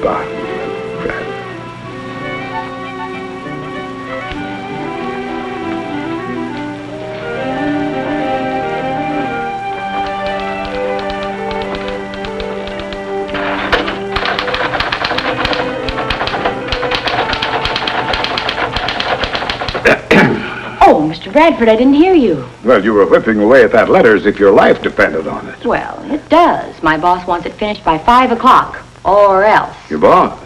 Barton and Brad. Oh, Mr. Bradford, I didn't hear you. Well, you were whipping away at that letter as if your life depended on it. Well, it does. My boss wants it finished by 5 o'clock, or else. Your boss?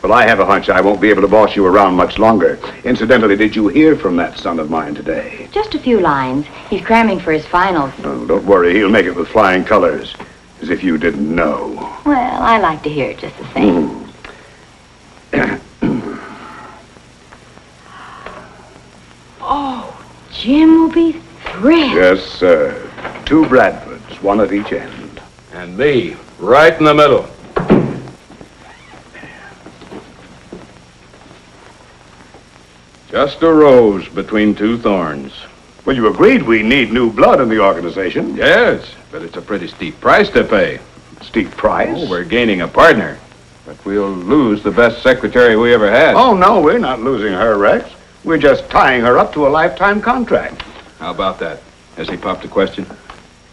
Well, I have a hunch I won't be able to boss you around much longer. Incidentally, did you hear from that son of mine today? Just a few lines. He's cramming for his finals. Oh, don't worry, he'll make it with flying colors. As if you didn't know. Well, I like to hear it just the same. Oh, Jim will be thrilled. Yes, sir. 2 Bradfords, 1 at each end. And me, right in the middle. Just a rose between 2 thorns. Well, you agreed we need new blood in the organization. Yes, but it's a pretty steep price to pay. Steep price? Oh, we're gaining a partner. But we'll lose the best secretary we ever had. Oh, no, we're not losing her, Rex. We're just tying her up to a lifetime contract. How about that? Has he popped a question?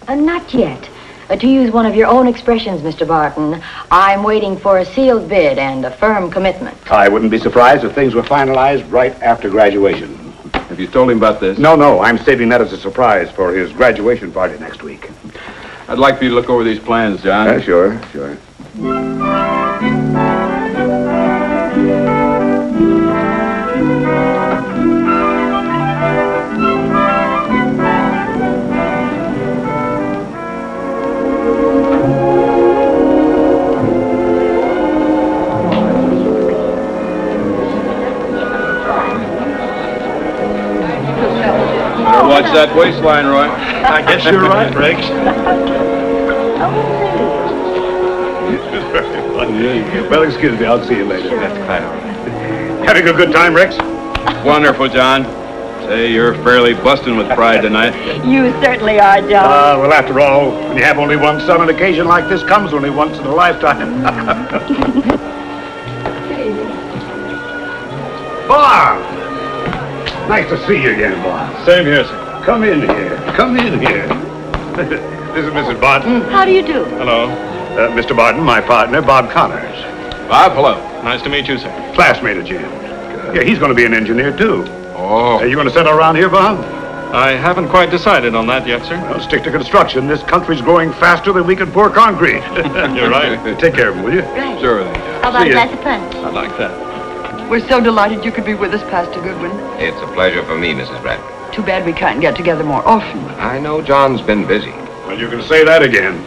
Not yet. To use one of your own expressions, Mr. Barton, I'm waiting for a sealed bid and a firm commitment. I wouldn't be surprised if things were finalized right after graduation. Have you told him about this? No, I'm saving that as a surprise for his graduation party next week. I'd like for you to look over these plans, John. Yeah, sure. Watch that waistline, Roy. I guess you're right, Rex. Well, excuse me. I'll see you later. That's quite all right. Having a good time, Rex? Wonderful, John. Say, you're fairly busting with pride tonight. You certainly are, John. Well, after all, when you have only one son, an occasion like this comes only once in a lifetime. Bob! Nice to see you again, Bob. Same here, sir. Come in here. This is Mrs. Barton. How do you do? Hello. Mr. Barton, my partner, Bob Connors. Bob, hello. Nice to meet you, sir. Classmate of Jim's. Yeah, he's going to be an engineer, too. Oh. Are you going to settle around here, Bob? I haven't quite decided on that yet, sir. Well, stick to construction. This country's growing faster than we can pour concrete. You're right. Take care of him, will you? Right. Sure then, John. How about See a ya. glass of punch? I like that. We're so delighted you could be with us, Pastor Goodwin. It's a pleasure for me, Mrs. Bradford. Too bad we can't get together more often. I know John's been busy. Well, you can say that again.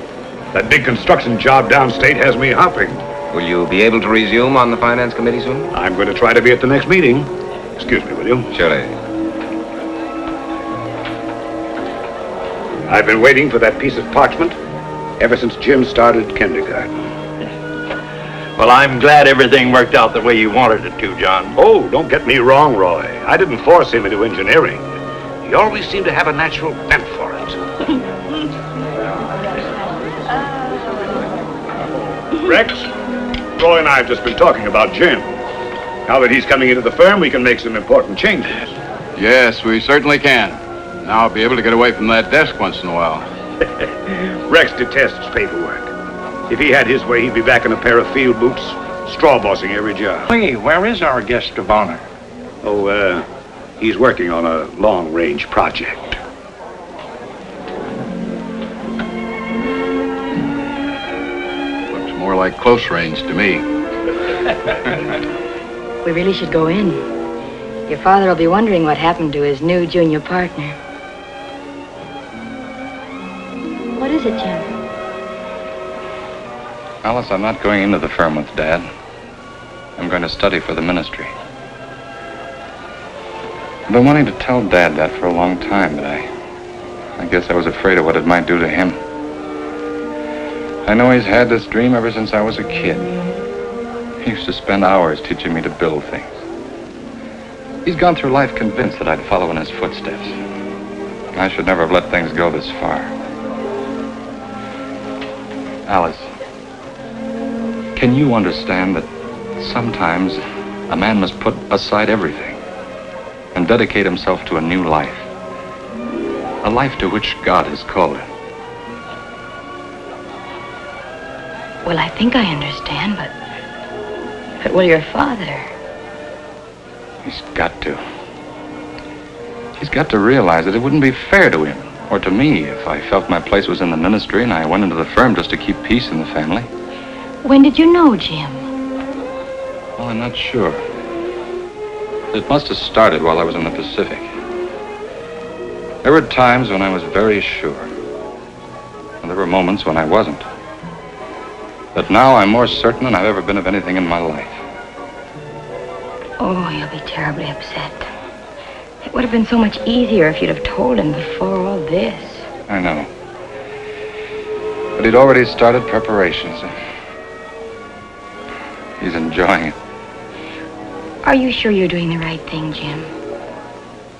That big construction job downstate has me hopping. Will you be able to resume on the Finance Committee soon? I'm going to try to be at the next meeting. Excuse me, will you? Sure, lady. I've been waiting for that piece of parchment ever since Jim started kindergarten. Well, I'm glad everything worked out the way you wanted it to, John. Oh, don't get me wrong, Roy. I didn't force him into engineering. He always seemed to have a natural bent for it. Rex, Roy and I have just been talking about Jim. Now that he's coming into the firm, we can make some important changes. Yes, we certainly can. Now I'll be able to get away from that desk once in a while. Rex detests paperwork. If he had his way, he'd be back in a pair of field boots, straw bossing every job. Hey, where is our guest of honor? Oh, he's working on a long-range project. Looks more like close range to me. We really should go in. Your father will be wondering what happened to his new junior partner. What is it, Jim? Alice, I'm not going into the firm with Dad. I'm going to study for the ministry. I've been wanting to tell Dad that for a long time, but I guess I was afraid of what it might do to him. I know he's had this dream ever since I was a kid. He used to spend hours teaching me to build things. He's gone through life convinced that I'd follow in his footsteps. I should never have let things go this far. Alice, Can you understand that sometimes a man must put aside everything and dedicate himself to a new life? A life to which God has called him. Well, I think I understand, but will your father? He's got to. He's got to realize that it wouldn't be fair to him or to me if I felt my place was in the ministry and I went into the firm just to keep peace in the family. When did you know, Jim? Well, I'm not sure. It must have started while I was in the Pacific. There were times when I was very sure. And there were moments when I wasn't. But now I'm more certain than I've ever been of anything in my life. Oh, you'll be terribly upset. It would have been so much easier if you'd have told him before all this. I know. But he'd already started preparations. He's enjoying it. Are you sure you're doing the right thing, Jim?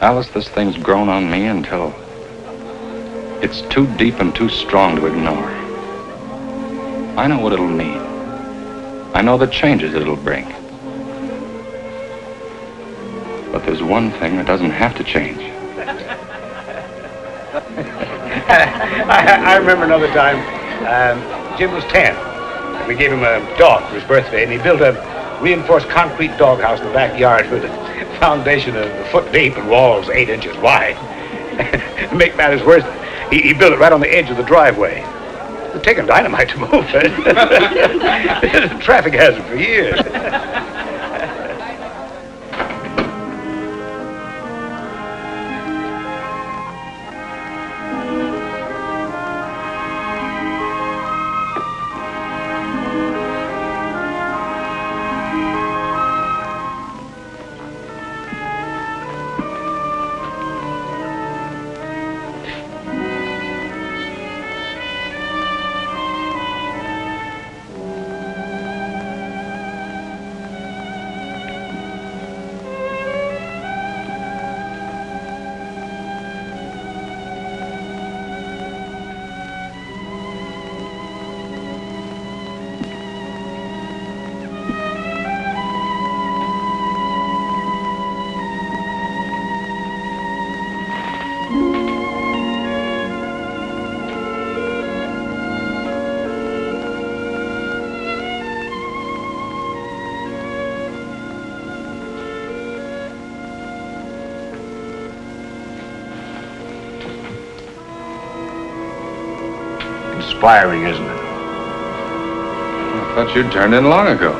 Alice, this thing's grown on me until it's too deep and too strong to ignore. I know what it'll mean. I know the changes it'll bring. But there's one thing that doesn't have to change. I remember another time, Jim was 10. And we gave him a dog for his birthday, and he built a reinforced concrete doghouse in the backyard with a foundation a foot deep and walls 8 inches wide. To make matters worse, he built it right on the edge of the driveway. It's taken dynamite to move it. Traffic hazard for years. Inspiring, isn't it? I thought you'd turned in long ago.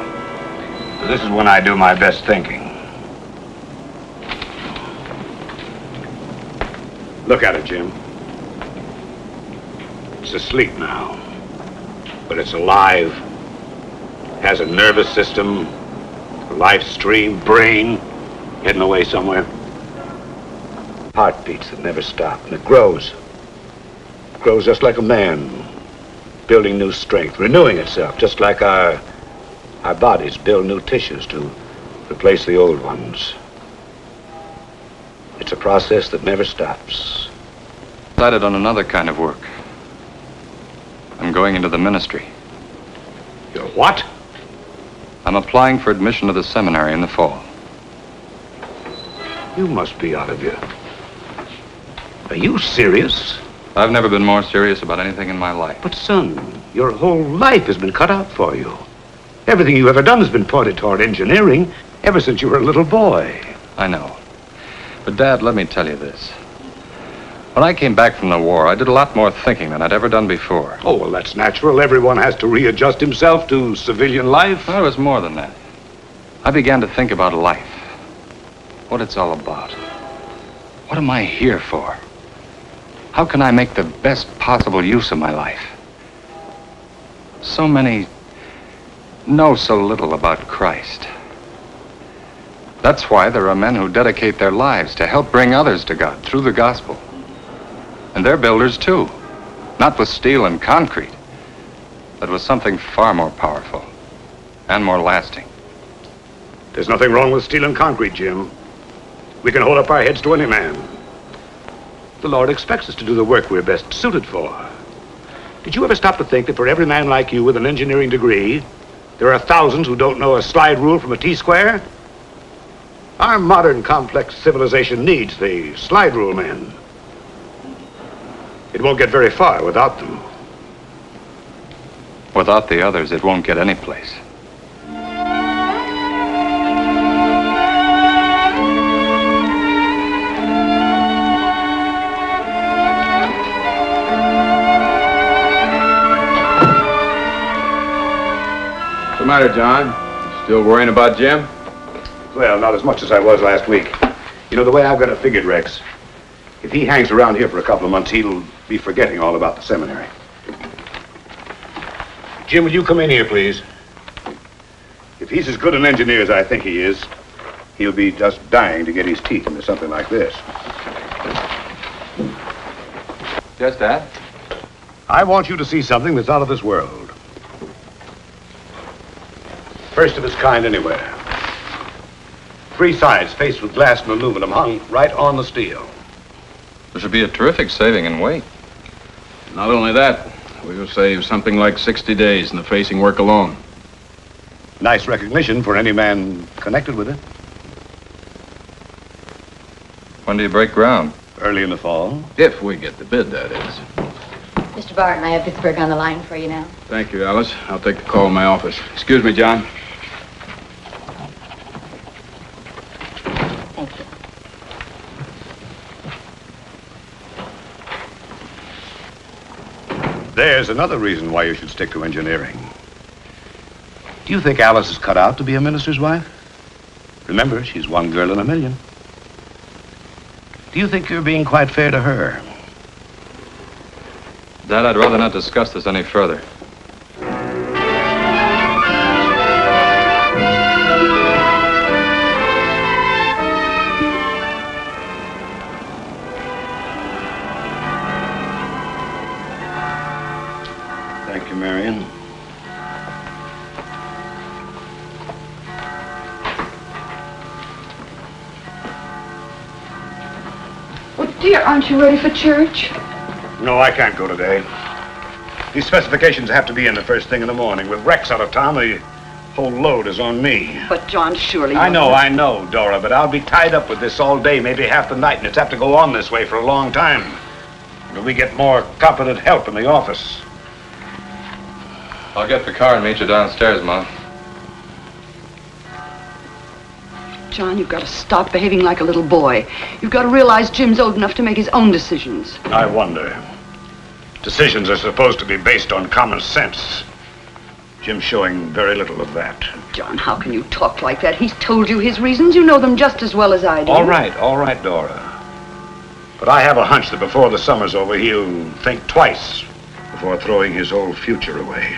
This is when I do my best thinking. Look at it, Jim. It's asleep now. But it's alive. Has a nervous system, a life stream, brain, hidden away somewhere. Heartbeats that never stop, and it grows. It grows just like a man. Building new strength, renewing itself, just like our bodies build new tissues to replace the old ones. It's a process that never stops. Decided on another kind of work. I'm going into the ministry. You're what? I'm applying for admission to the seminary in the fall. You must be out of your... Are you serious? I've never been more serious about anything in my life. But, son, your whole life has been cut out for you. Everything you've ever done has been pointed toward engineering ever since you were a little boy. I know. But, Dad, let me tell you this. When I came back from the war, I did a lot more thinking than I'd ever done before. Oh, well, that's natural. Everyone has to readjust himself to civilian life. Well, it was more than that. I began to think about life. What it's all about. What am I here for? How can I make the best possible use of my life? So many know so little about Christ. That's why there are men who dedicate their lives to help bring others to God through the gospel. And they're builders too, not with steel and concrete, but with something far more powerful and more lasting. There's nothing wrong with steel and concrete, Jim. We can hold up our heads to any man. The Lord expects us to do the work we're best suited for. Did you ever stop to think that for every man like you with an engineering degree, There are thousands who don't know a slide rule from a T-square. Our modern complex civilization needs the slide rule men. It won't get very far without them. Without the others, it won't get any place. What's the matter, John? Still worrying about Jim? Well, not as much as I was last week. You know, the way I've got it figured, Rex, if he hangs around here for a couple of months, he'll be forgetting all about the seminary. Jim, will you come in here, please? If he's as good an engineer as I think he is, he'll be just dying to get his teeth into something like this. Yes, Dad? I want you to see something that's out of this world. First of its kind anywhere. 3 sides faced with glass and aluminum hung right on the steel. There should be a terrific saving in weight. Not only that, we'll save something like 60 days in the facing work alone. Nice recognition for any man connected with it. When do you break ground? Early in the fall. If we get the bid, that is. Mr. Barton, I have Pittsburgh on the line for you now. Thank you, Alice. I'll take the call in my office. Excuse me, John. Thank you. There's another reason why you should stick to engineering. Do you think Alice is cut out to be a minister's wife? Remember, she's one girl in a million. Do you think you're being quite fair to her? Dad, I'd rather not discuss this any further. Thank you, Marion. Oh, dear, aren't you ready for church? No, I can't go today. These specifications have to be in the first thing in the morning. With Rex out of town, the whole load is on me. But, John, surely... I know, Dora, but I'll be tied up with this all day, maybe half the night, and it's apt to go on this way for a long time. Until we get more competent help in the office. I'll get the car and meet you downstairs, Mom. John, you've got to stop behaving like a little boy. You've got to realize Jim's old enough to make his own decisions. I wonder. Decisions are supposed to be based on common sense. Jim's showing very little of that. John, how can you talk like that? He's told you his reasons. You know them just as well as I do. All right, Dora. But I have a hunch that before the summer's over, he'll think twice before throwing his whole future away.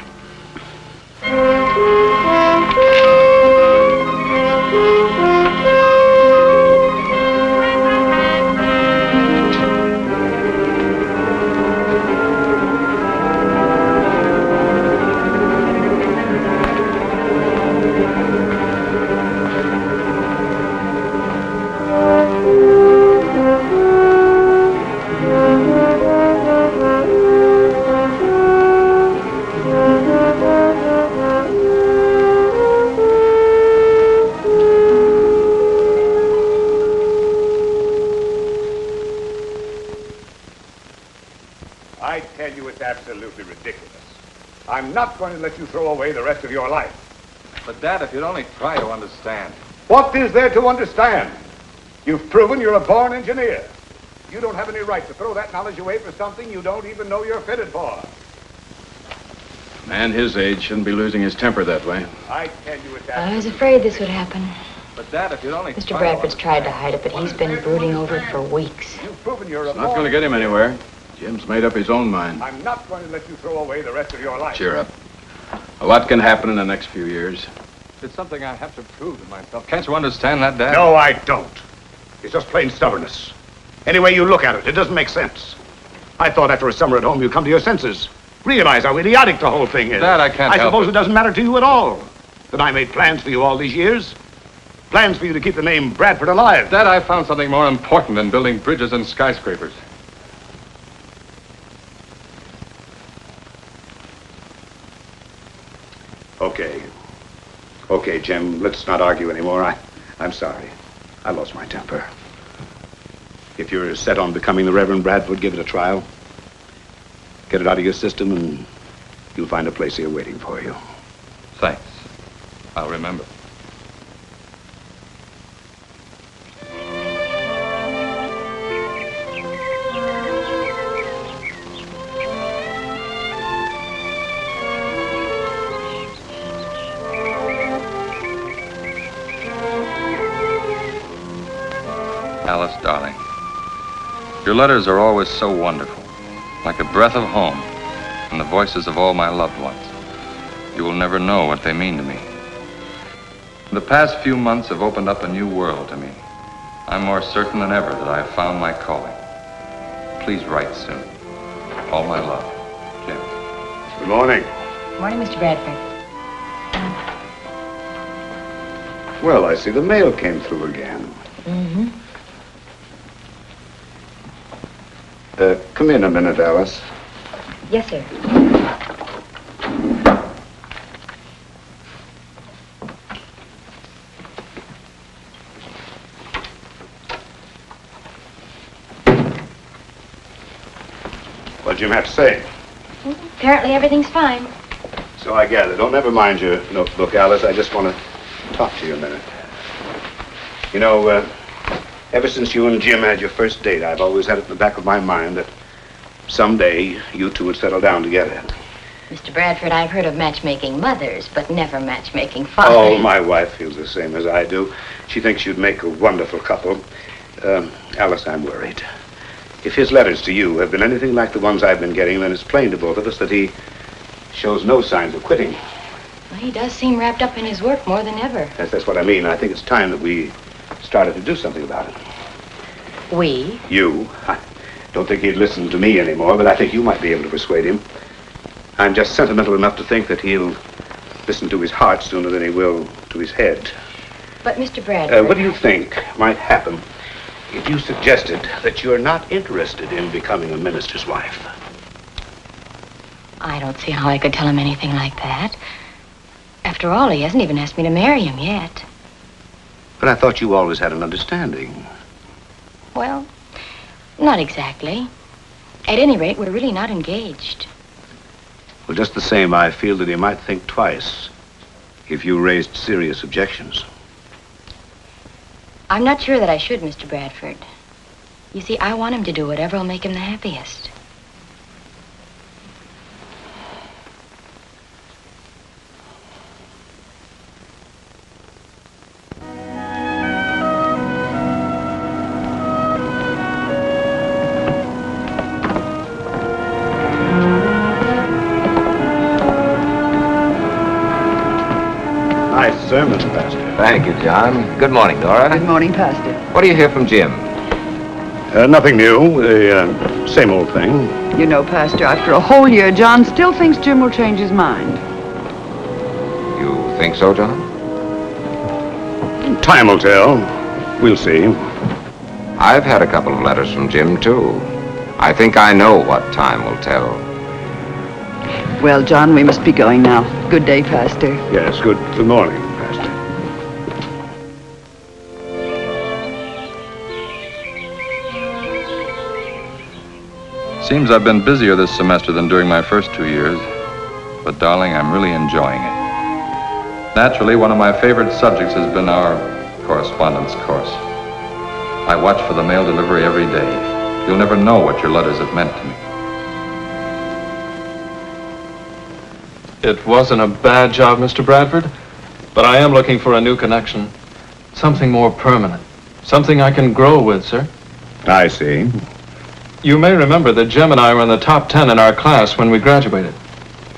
I tell you, it's absolutely ridiculous. I'm not going to let you throw away the rest of your life. But, Dad, if you'd only try to understand. What is there to understand? You've proven you're a born engineer. You don't have any right to throw that knowledge away for something you don't even know you're fitted for. A man his age shouldn't be losing his temper that way. I tell you, it's I was afraid this would happen. But, Dad, if you'd only Mr. Bradford's tried to hide it, but he's been brooding over it for weeks. You've proven you're a It's not going to get him anywhere. Jim's made up his own mind. I'm not going to let you throw away the rest of your life. Cheer up. A lot can happen in the next few years. It's something I have to prove to myself. Can't you understand that, Dad? No, I don't. It's just plain stubbornness. Any way you look at it, it doesn't make sense. I thought after a summer at home you'd come to your senses. Realize how idiotic the whole thing is. Dad, I can't I help suppose it. it doesn't matter to you at all that I made plans for you all these years. Plans for you to keep the name Bradford alive. Dad, I found something more important than building bridges and skyscrapers. Okay. Okay, Jim, let's not argue anymore. I'm sorry. I lost my temper. If you're set on becoming the Reverend Bradford, give it a trial. Get it out of your system, and you'll find a place here waiting for you. Thanks. I'll remember. Alice, darling, your letters are always so wonderful, like a breath of home and the voices of all my loved ones. You will never know what they mean to me. The past few months have opened up a new world to me. I'm more certain than ever that I have found my calling. Please write soon. All my love, Jim. Good morning. Morning, Mr. Bradford. Well, I see the mail came through again. Mm-hmm. Come in a minute, Alice. Yes, sir. What'd Jim have to say? Apparently everything's fine. So I gather. Don't never mind your notebook, Alice. I just want to talk to you a minute. You know, ever since you and Jim had your first date, I've always had it in the back of my mind that someday you two would settle down together. Mr. Bradford, I've heard of matchmaking mothers, but never matchmaking fathers. Oh, my wife feels the same as I do. She thinks you'd make a wonderful couple. Alice, I'm worried. If his letters to you have been anything like the ones I've been getting, then it's plain to both of us that he shows no signs of quitting. Well, he does seem wrapped up in his work more than ever. That's what I mean. I think it's time that we started to do something about it. We? You. I don't think he'd listen to me anymore, but I think you might be able to persuade him. I'm just sentimental enough to think that he'll listen to his heart sooner than he will to his head. But, Mr. Bradford... What do you think might happen if you suggested that you're not interested in becoming a minister's wife? I don't see how I could tell him anything like that. After all, he hasn't even asked me to marry him yet. But I thought you always had an understanding. Well, not exactly. At any rate, we're really not engaged. Well, just the same, I feel that he might think twice if you raised serious objections. I'm not sure that I should, Mr. Bradford. You see, I want him to do whatever will make him the happiest. Nice sermon, Pastor. Thank you, John. Good morning, Dora. Good morning, Pastor. What do you hear from Jim? Nothing new. The same old thing. You know, Pastor, after a whole year, John still thinks Jim will change his mind. You think so, John? Time will tell. We'll see. I've had a couple of letters from Jim, too. I think I know what time will tell. Well, John, we must be going now. Good day, Pastor. Yes, good morning, Pastor. Seems I've been busier this semester than during my first 2 years, but darling, I'm really enjoying it. Naturally, one of my favorite subjects has been our correspondence course. I watch for the mail delivery every day. You'll never know what your letters have meant to me. It wasn't a bad job, Mr. Bradford, but I am looking for a new connection. Something more permanent. Something I can grow with, sir. I see. You may remember that Jim and I were in the top 10 in our class when we graduated.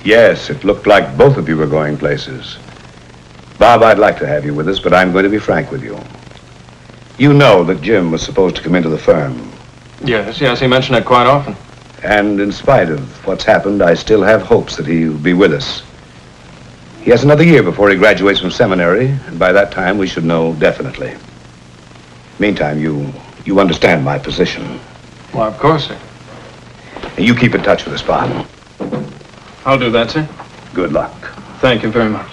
Yes, it looked like both of you were going places. Bob, I'd like to have you with us, but I'm going to be frank with you. You know that Jim was supposed to come into the firm. Yes, he mentioned it quite often. And in spite of what's happened, I still have hopes that he'll be with us. He has another year before he graduates from seminary, and by that time we should know definitely. Meantime, you understand my position. Well, of course, sir. And you keep in touch with us, Bob. I'll do that, sir. Good luck. Thank you very much.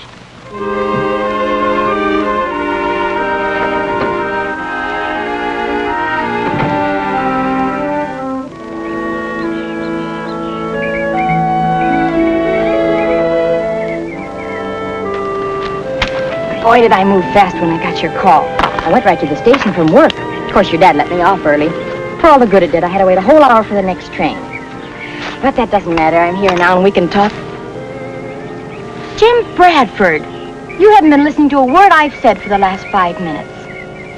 Boy, did I move fast when I got your call. I went right to the station from work. Of course, your dad let me off early. For all the good it did, I had to wait a whole hour for the next train. But that doesn't matter. I'm here now and we can talk. Jim Bradford, you haven't been listening to a word I've said for the last 5 minutes.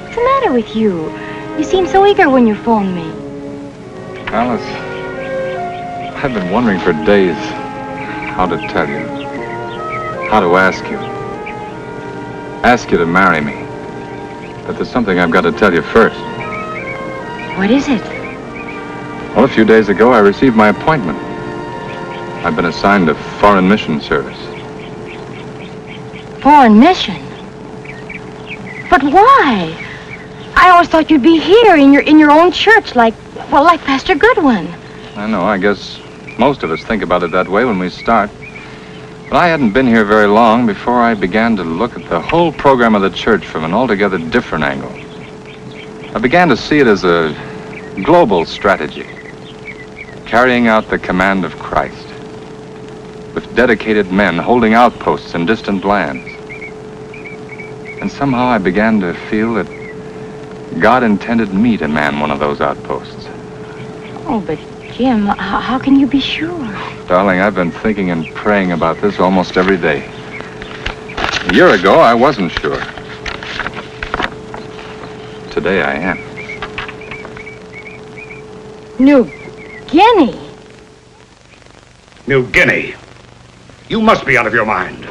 What's the matter with you? You seem so eager when you phoned me. Alice, I've been wondering for days how to tell you, how to ask you to marry me. But there's something I've got to tell you first. What is it? Well, a few days ago, I received my appointment. I've been assigned to foreign mission service. Foreign mission? But why? I always thought you'd be here in your own church, like Pastor Goodwin. I know, I guess most of us think about it that way when we start. But I hadn't been here very long before I began to look at the whole program of the church from an altogether different angle. I began to see it as a global strategy, carrying out the command of Christ, with dedicated men holding outposts in distant lands. And somehow I began to feel that God intended me to man one of those outposts. Oh, but Jim, how can you be sure? Darling, I've been thinking and praying about this almost every day. A year ago, I wasn't sure. Today, I am. New Guinea? New Guinea? You must be out of your mind.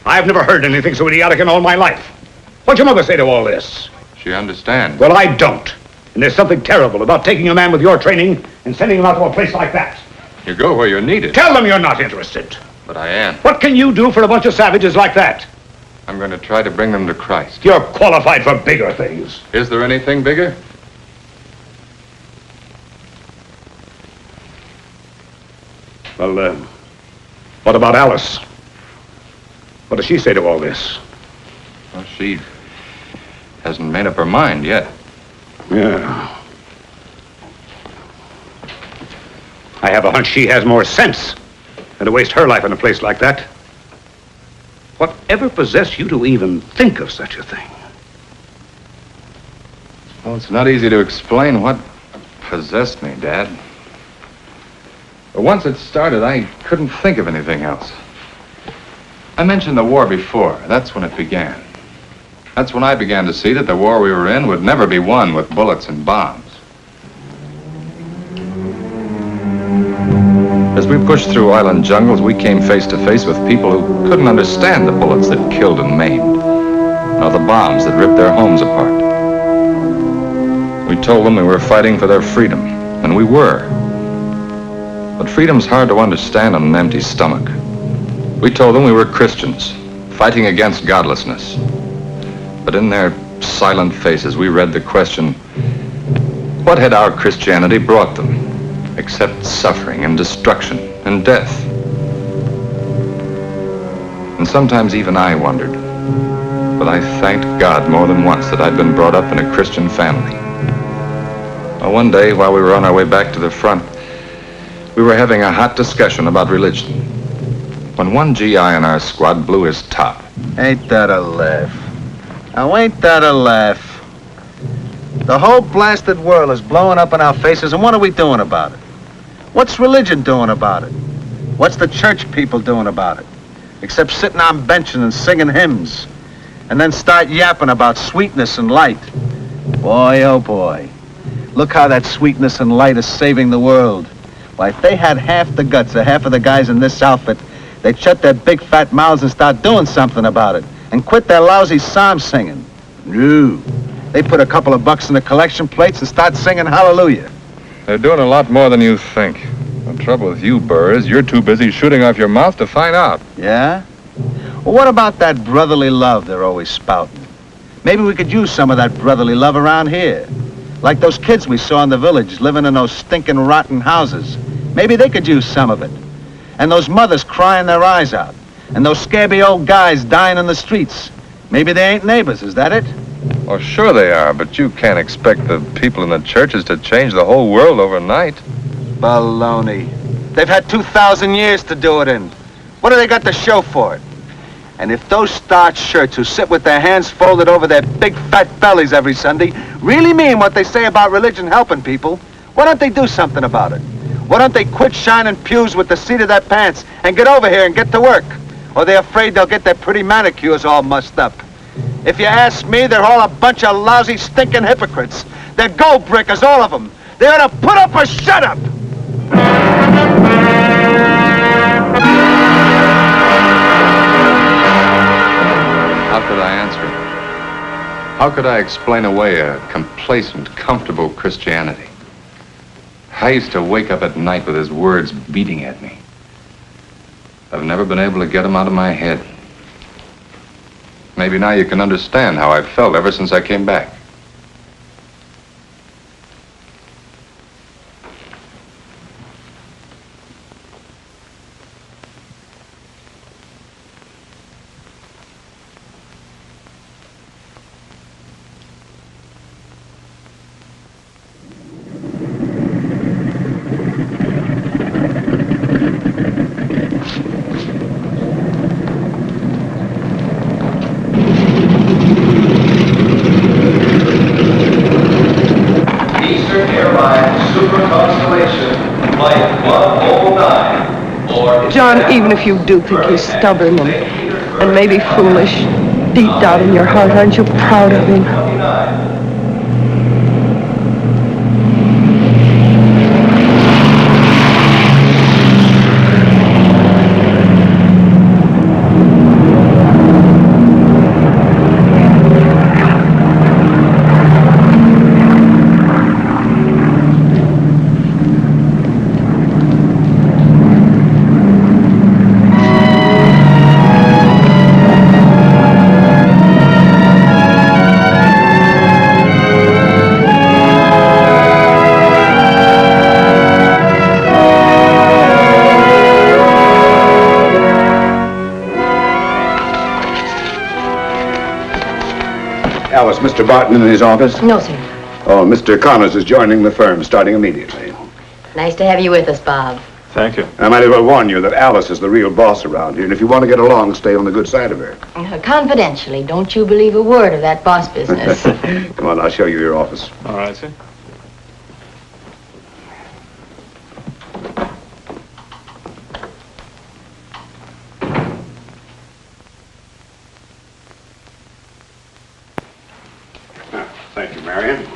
I've never heard anything so idiotic in all my life. What'd your mother say to all this? She understands. Well, I don't. And there's something terrible about taking a man with your training and sending him out to a place like that. You go where you're needed. Tell them you're not interested. But I am. What can you do for a bunch of savages like that? I'm going to try to bring them to Christ. You're qualified for bigger things. Is there anything bigger? Well, what about Alice? What does she say to all this? Well, she hasn't made up her mind yet. Yeah. I have a hunch she has more sense than to waste her life in a place like that. Whatever possessed you to even think of such a thing? Well, it's not easy to explain what possessed me, Dad. But once it started, I couldn't think of anything else. I mentioned the war before. That's when it began. That's when I began to see that the war we were in would never be won with bullets and bombs. As we pushed through island jungles, we came face to face with people who couldn't understand the bullets that killed and maimed, nor the bombs that ripped their homes apart. We told them we were fighting for their freedom, and we were. But freedom's hard to understand on an empty stomach. We told them we were Christians, fighting against godlessness. But in their silent faces, we read the question, what had our Christianity brought them, except suffering and destruction and death? And sometimes even I wondered, but I thanked God more than once that I'd been brought up in a Christian family. Well, one day, while we were on our way back to the front, we were having a hot discussion about religion, when one GI in our squad blew his top. Ain't that a laugh? Now, ain't that a laugh? The whole blasted world is blowing up in our faces, and what are we doing about it? What's religion doing about it? What's the church people doing about it? Except sitting on benches and singing hymns, and then start yapping about sweetness and light. Boy, oh boy. Look how that sweetness and light is saving the world. Why, if they had half the guts of half of the guys in this outfit, they'd shut their big fat mouths and start doing something about it, and quit their lousy psalm singing. No. They put a couple of bucks in the collection plates and start singing hallelujah. They're doing a lot more than you think. The trouble with you, Burr, is you're too busy shooting off your mouth to find out. Yeah? Well, what about that brotherly love they're always spouting? Maybe we could use some of that brotherly love around here. Like those kids we saw in the village living in those stinking, rotten houses. Maybe they could use some of it. And those mothers crying their eyes out. And those scabby old guys dying in the streets. Maybe they ain't neighbors, is that it? Well, sure they are, but you can't expect the people in the churches to change the whole world overnight. Baloney. They've had 2,000 years to do it in. What do they got to show for it? And if those starched shirts who sit with their hands folded over their big fat bellies every Sunday really mean what they say about religion helping people, why don't they do something about it? Why don't they quit shining pews with the seat of their pants and get over here and get to work? Or they're afraid they'll get their pretty manicures all mussed up. If you ask me, they're all a bunch of lousy, stinking hypocrites. They're gold breakers, all of them. They ought to put up or shut up! How could I answer him? How could I explain away a complacent, comfortable Christianity? I used to wake up at night with his words beating at me. I've never been able to get them out of my head. Maybe now you can understand how I've felt ever since I came back. John, even if you do think he's stubborn and maybe foolish, deep down in your heart, aren't you proud of him? Alice, Mr. Barton in his office? No, sir. Oh, Mr. Connors is joining the firm, starting immediately. Nice to have you with us, Bob. Thank you. I might as well warn you that Alice is the real boss around here, and if you want to get along, stay on the good side of her. Confidentially, don't you believe a word of that boss business. Come on, I'll show you your office. All right, sir. Thank you, Marion.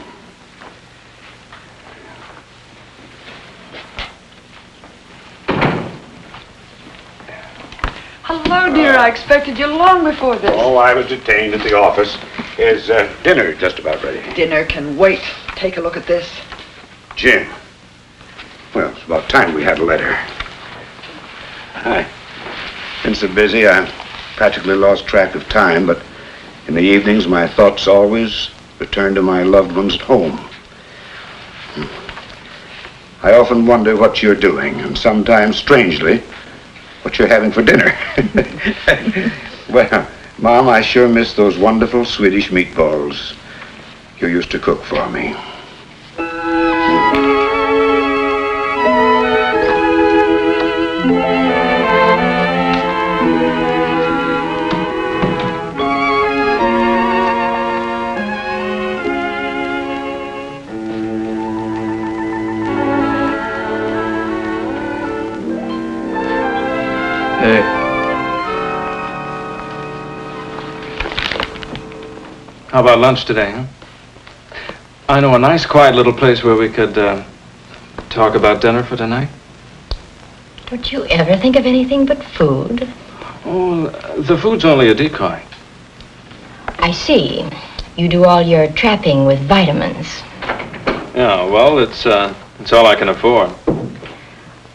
Hello, dear. I expected you long before this. Oh, I was detained at the office. Is dinner just about ready? Dinner can wait. Take a look at this. Jim. Well, it's about time we had a letter. I've been so busy, I practically lost track of time, but in the evenings, my thoughts always return to my loved ones at home. I often wonder what you're doing, and sometimes, strangely, what you're having for dinner. Well, Mom, I sure miss those wonderful Swedish meatballs you used to cook for me. Hey. How about lunch today, huh? I know a nice, quiet little place where we could talk about dinner for tonight. Don't you ever think of anything but food? Oh, the food's only a decoy. I see. You do all your trapping with vitamins. Yeah, well, it's all I can afford.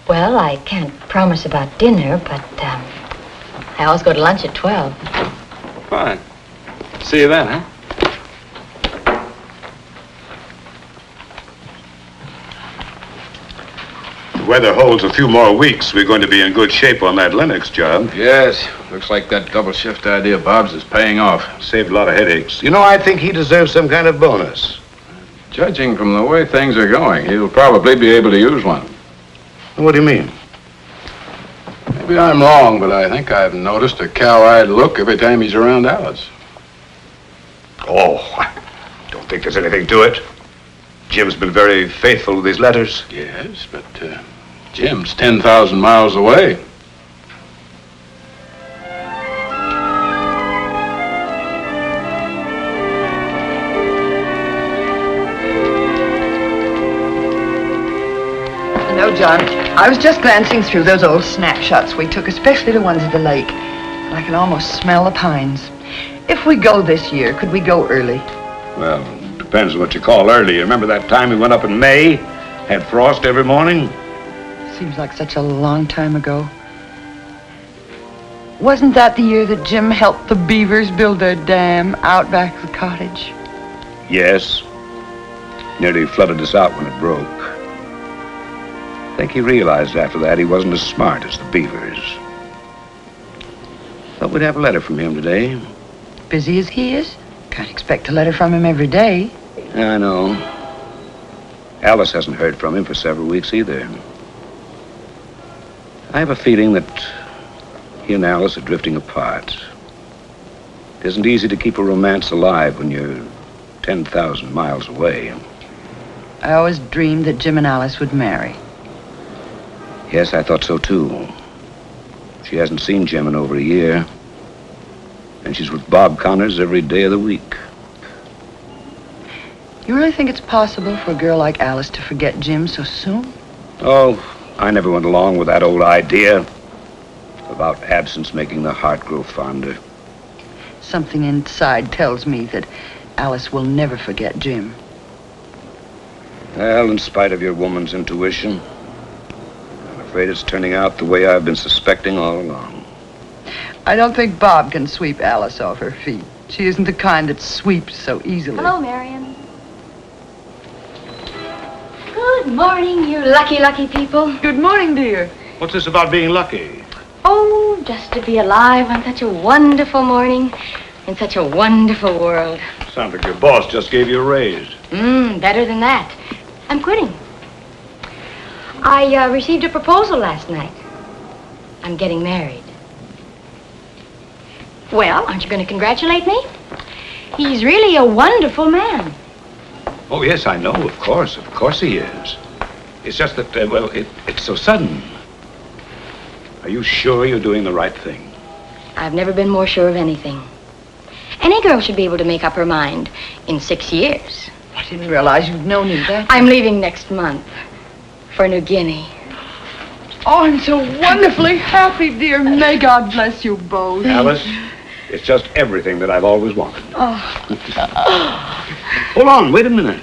Well, I can't promise about dinner, but I always go to lunch at 12. Fine. See you then, huh? The weather holds a few more weeks. We're going to be in good shape on that Lennox job. Yes, looks like that double shift idea of Bob's is paying off. Saved a lot of headaches. You know, I think he deserves some kind of bonus. Judging from the way things are going, he'll probably be able to use one. What do you mean? Maybe I'm wrong, but I think I've noticed a cow-eyed look every time he's around Alice. Oh, I don't think there's anything to it. Jim's been very faithful with his letters. Yes, but Jim's 10,000 miles away. No, John, I was just glancing through those old snapshots we took, especially the ones of the lake. And I can almost smell the pines. If we go this year, could we go early? Well, depends on what you call early. You remember that time we went up in May? Had frost every morning? Seems like such a long time ago. Wasn't that the year that Jim helped the beavers build their dam out back of the cottage? Yes. Nearly flooded us out when it broke. I think he realized after that he wasn't as smart as the beavers. Thought we'd have a letter from him today. Busy as he is, can't expect a letter from him every day. I know. Alice hasn't heard from him for several weeks either. I have a feeling that he and Alice are drifting apart. It isn't easy to keep a romance alive when you're 10,000 miles away. I always dreamed that Jim and Alice would marry. Yes, I thought so too. She hasn't seen Jim in over a year. And she's with Bob Connors every day of the week. You really think it's possible for a girl like Alice to forget Jim so soon? Oh, I never went along with that old idea about absence making the heart grow fonder. Something inside tells me that Alice will never forget Jim. Well, in spite of your woman's intuition, I'm afraid it's turning out the way I've been suspecting all along. I don't think Bob can sweep Alice off her feet. She isn't the kind that sweeps so easily. Hello, Marion. Good morning, you lucky, lucky people. Good morning, dear. What's this about being lucky? Oh, just to be alive on such a wonderful morning in such a wonderful world. Sounds like your boss just gave you a raise. Better than that. I'm quitting. I received a proposal last night. I'm getting married. Well, aren't you going to congratulate me? He's really a wonderful man. Oh, yes, I know, of course he is. It's just that, it's so sudden. Are you sure you're doing the right thing? I've never been more sure of anything. Any girl should be able to make up her mind in 6 years. I didn't realize you'd known him that. I'm leaving next month for New Guinea. Oh, I'm so wonderfully happy, dear. May God bless you both. Alice, it's just everything that I've always wanted. Oh. Hold on, wait a minute.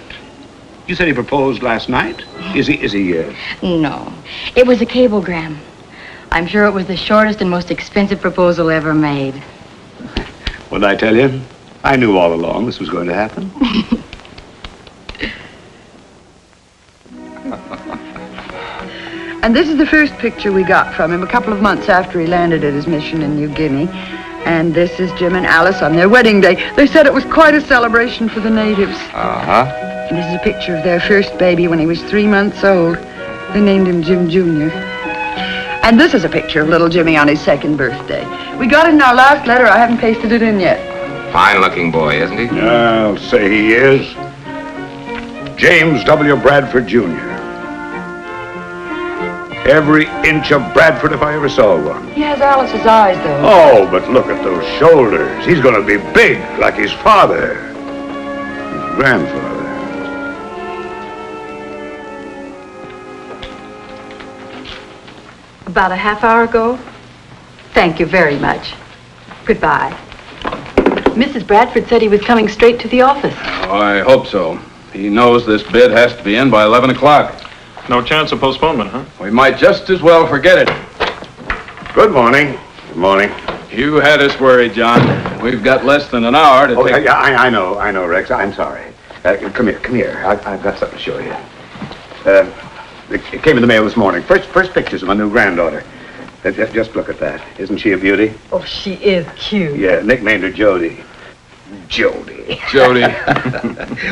You said he proposed last night? Is he? No, it was a cablegram. I'm sure it was the shortest and most expensive proposal ever made. What did I tell you? I knew all along this was going to happen. And this is the first picture we got from him a couple of months after he landed at his mission in New Guinea. And this is Jim and Alice on their wedding day. They said it was quite a celebration for the natives. Uh-huh. And this is a picture of their first baby when he was 3 months old. They named him Jim Jr. And this is a picture of little Jimmy on his 2nd birthday. We got it in our last letter. I haven't pasted it in yet. Fine-looking boy, isn't he? I'll say he is. James W. Bradford, Jr. Every inch of Bradford if I ever saw one. He has Alice's eyes, though. Oh, but look at those shoulders. He's going to be big like his father. His grandfather. About a half hour ago? Thank you very much. Goodbye. Mrs. Bradford said he was coming straight to the office. Oh, I hope so. He knows this bid has to be in by 11 o'clock. No chance of postponement, huh? We might just as well forget it. Good morning. Good morning. You had us worried, John. We've got less than an hour to take... Yeah, I know, Rex. I'm sorry. Come here. I've got something to show you. It came in the mail this morning. First pictures of my new granddaughter. Just look at that. Isn't she a beauty? Oh, she is cute. Yeah, nicknamed her Jody. Jody. Jody.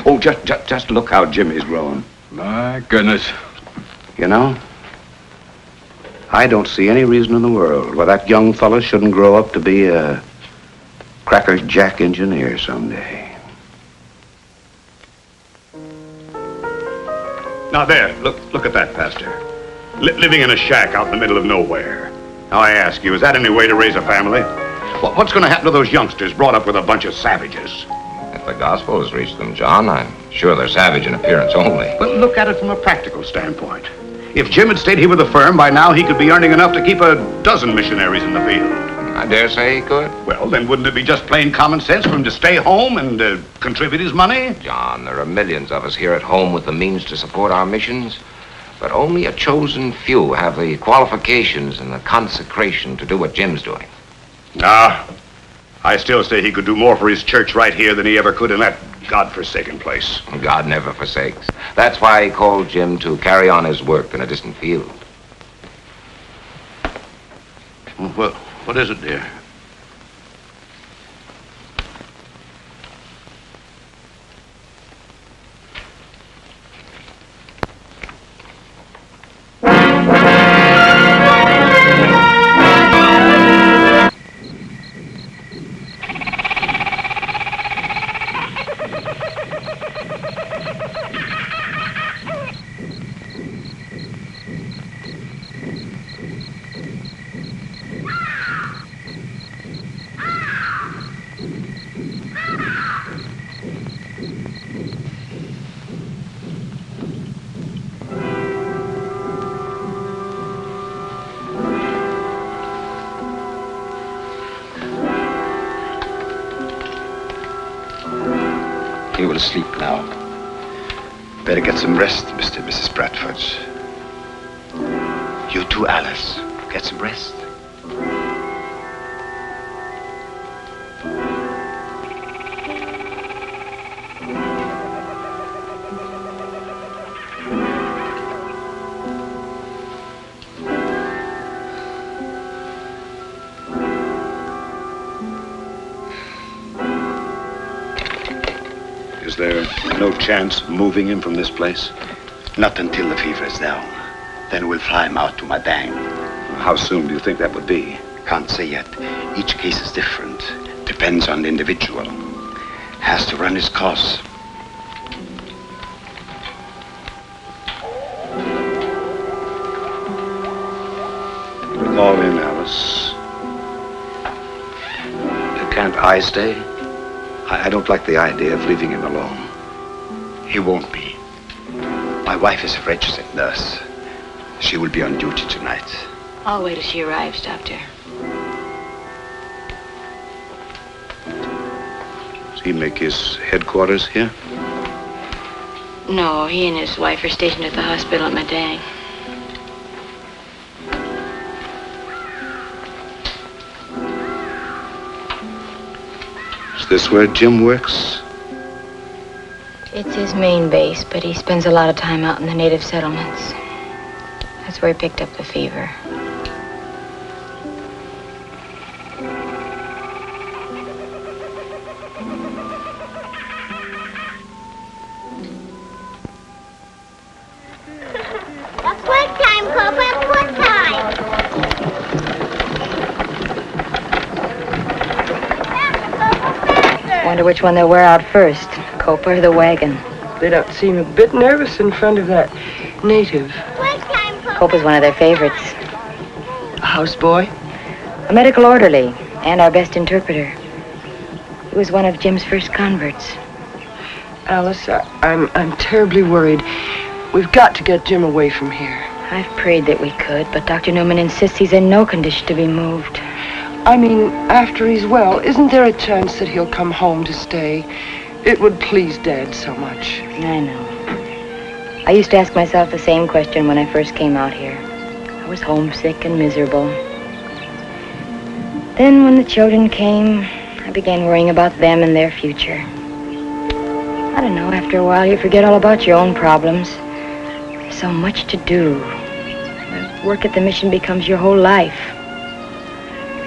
Oh, just look how Jimmy's growing. My goodness. You know, I don't see any reason in the world why that young fella shouldn't grow up to be a crackerjack engineer someday. Now there, look at that, Pastor. Living in a shack out in the middle of nowhere. Now I ask you, is that any way to raise a family? What's going to happen to those youngsters brought up with a bunch of savages? If the gospel has reached them, John, I'm sure they're savage in appearance only. But look at it from a practical standpoint. If Jim had stayed here with the firm, by now he could be earning enough to keep a dozen missionaries in the field. I dare say he could. Well, then wouldn't it be just plain common sense for him to stay home and contribute his money? John, there are millions of us here at home with the means to support our missions, but only a chosen few have the qualifications and the consecration to do what Jim's doing. Nah, I still say he could do more for his church right here than he ever could in that God-forsaken place. God never forsakes. That's why he called Jim to carry on his work in a distant field. Well, what is it, dear? You will sleep now. Better get some rest, Mr. and Mrs. Bradford. You too, Alice. Get some rest. Is there no chance of moving him from this place? Not until the fever is down. Then we'll fly him out to Madang. How soon do you think that would be? Can't say yet. Each case is different. Depends on the individual. Has to run his course. With all in, Alice. Can't I stay? I don't like the idea of leaving him alone. He won't be. My wife is a registered nurse. She will be on duty tonight. I'll wait till she arrives, Doctor. Does he make his headquarters here? No, he and his wife are stationed at the hospital at Madang. Is this where Jim works? It's his main base, but he spends a lot of time out in the native settlements. That's where he picked up the fever. That's work time, Cobra. Work time. Wonder which one they'll wear out first, Copa or the wagon. They don't seem a bit nervous in front of that native. Copa's one of their favorites. A houseboy? A medical orderly and our best interpreter. He was one of Jim's first converts. Alice, I'm terribly worried. We've got to get Jim away from here. I've prayed that we could, but Dr. Newman insists he's in no condition to be moved. I mean, after he's well, isn't there a chance that he'll come home to stay? It would please Dad so much. I know. I used to ask myself the same question when I first came out here. I was homesick and miserable. Then when the children came, I began worrying about them and their future. I don't know, after a while you forget all about your own problems. There's so much to do. The work at the mission becomes your whole life.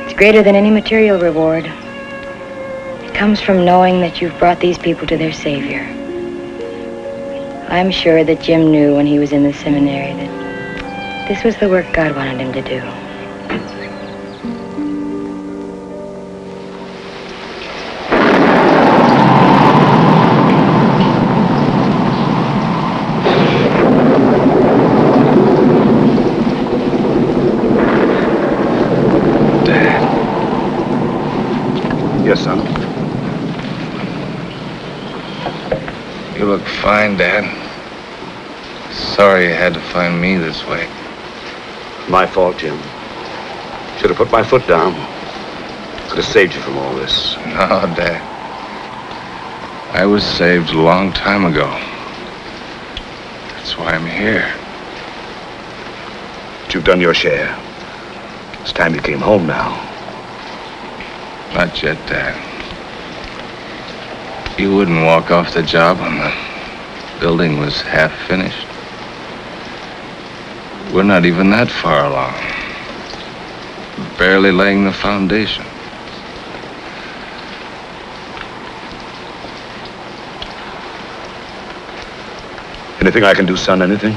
It's greater than any material reward. It comes from knowing that you've brought these people to their Savior. I'm sure that Jim knew when he was in the seminary that This was the work God wanted him to do. Yes, son. You look fine, Dad. Sorry you had to find me this way. My fault, Jim. Should have put my foot down. Could have saved you from all this. No, Dad. I was saved a long time ago. That's why I'm here. But you've done your share. It's time you came home now. Not yet, Dad. You wouldn't walk off the job when the building was half finished. We're not even that far along. Barely laying the foundation. Anything I can do, son? Anything?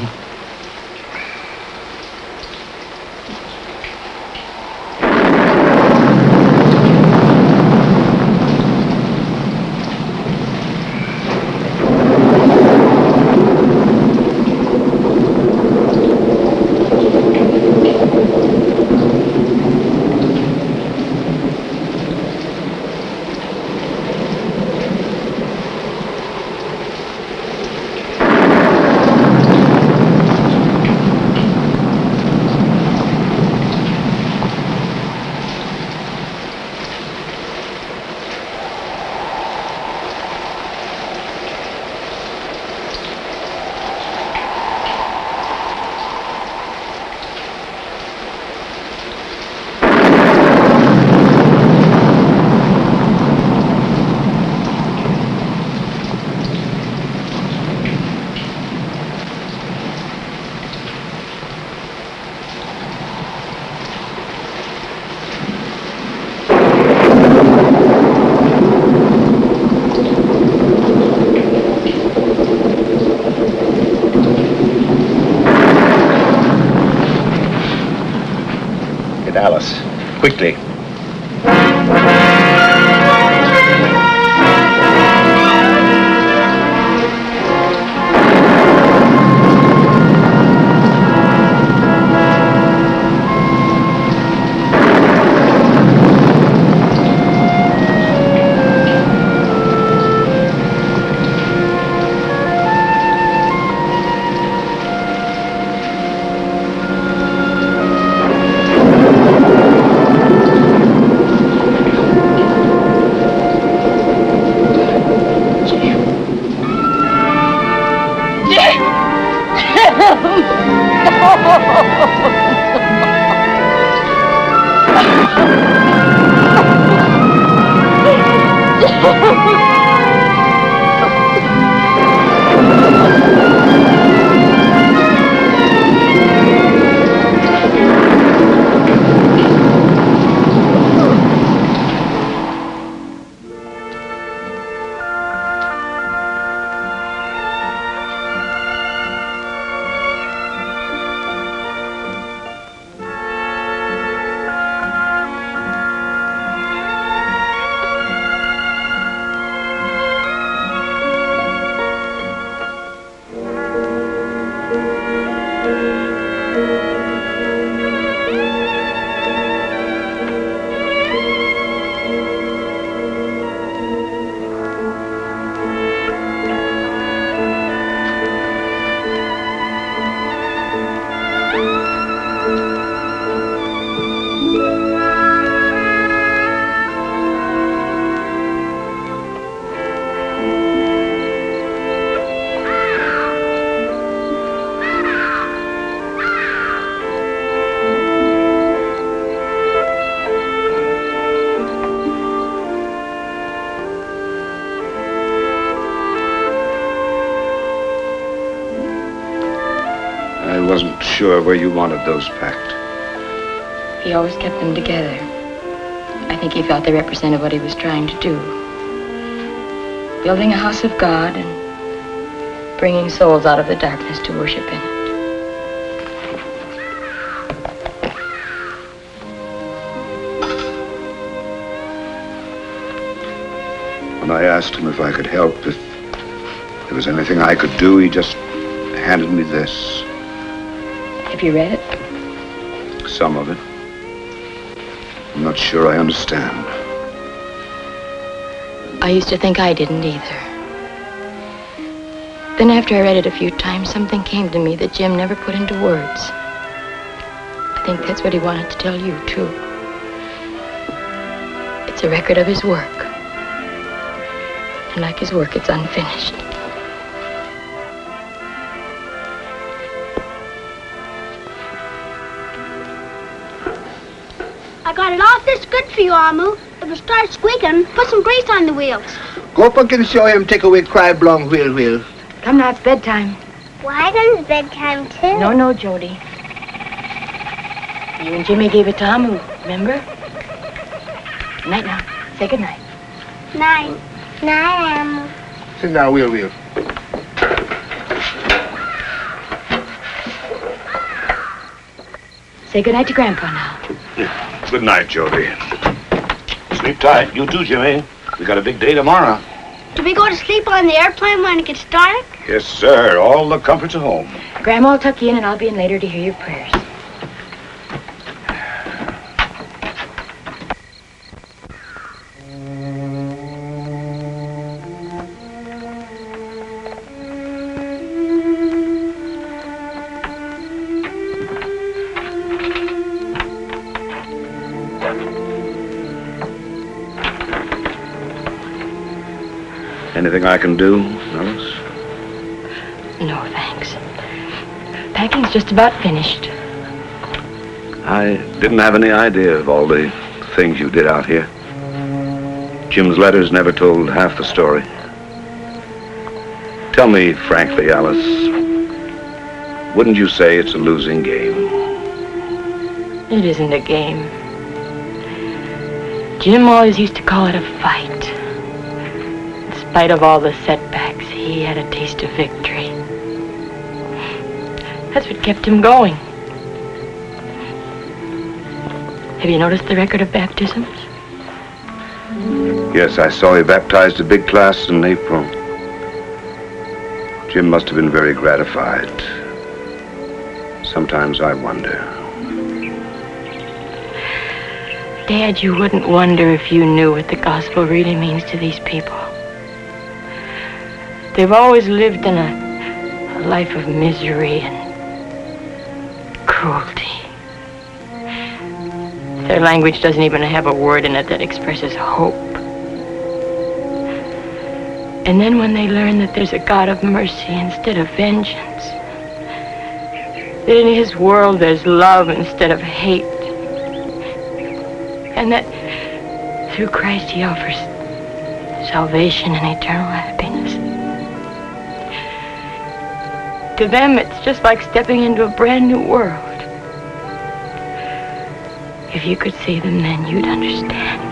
Alice, quickly. I wasn't sure where you wanted those packed. He always kept them together. I think he felt they represented what he was trying to do. Building a house of God and bringing souls out of the darkness to worship in it. When I asked him if I could help, if there was anything I could do, he just handed me this. Have you read it? Some of it. I'm not sure I understand. I used to think I didn't either. Then after I read it a few times, something came to me that Jim never put into words. I think that's what he wanted to tell you, too. It's a record of his work. And like his work, it's unfinished. I got it off this good for you, Amu. If it starts squeaking, put some grease on the wheels. Go up and show him take away cry blong wheel. Come now, it's bedtime. Why it's bedtime, too? No, Jody. You and Jimmy gave it to Amu, remember? Good night now. Say good night. Night. Night, Amu. Sit down, wheel. Say good night to Grandpa now. Good night, Jody. Sleep tight. You too, Jimmy. We got a big day tomorrow. Do we go to sleep on the airplane when it gets dark? Yes, sir. All the comforts of home. Grandma will tuck you in and I'll be in later to hear your prayers. Anything I can do, Alice? No, thanks. Packing's just about finished. I didn't have any idea of all the things you did out here. Jim's letters never told half the story. Tell me frankly, Alice, wouldn't you say it's a losing game? It isn't a game. Jim always used to call it a fight. In spite of all the setbacks, he had a taste of victory. That's what kept him going. Have you noticed the record of baptisms? Yes, I saw he baptized a big class in April. Jim must have been very gratified. Sometimes I wonder. Dad, you wouldn't wonder if you knew what the gospel really means to these people. They've always lived in a life of misery and cruelty. Their language doesn't even have a word in it that expresses hope. And then when they learn that there's a God of mercy instead of vengeance, that in his world there's love instead of hate, and that through Christ he offers salvation and eternal happiness. To them, it's just like stepping into a brand new world. If you could see them then, you'd understand.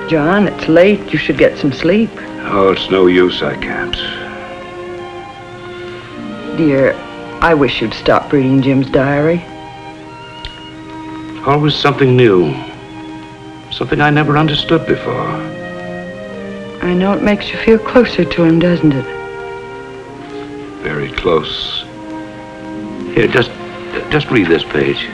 John, it's late. You should get some sleep. Oh, it's no use. I can't. Dear, I wish you'd stop reading Jim's diary. Always something new. Something I never understood before. I know it makes you feel closer to him, doesn't it? Very close. Here, just read this page.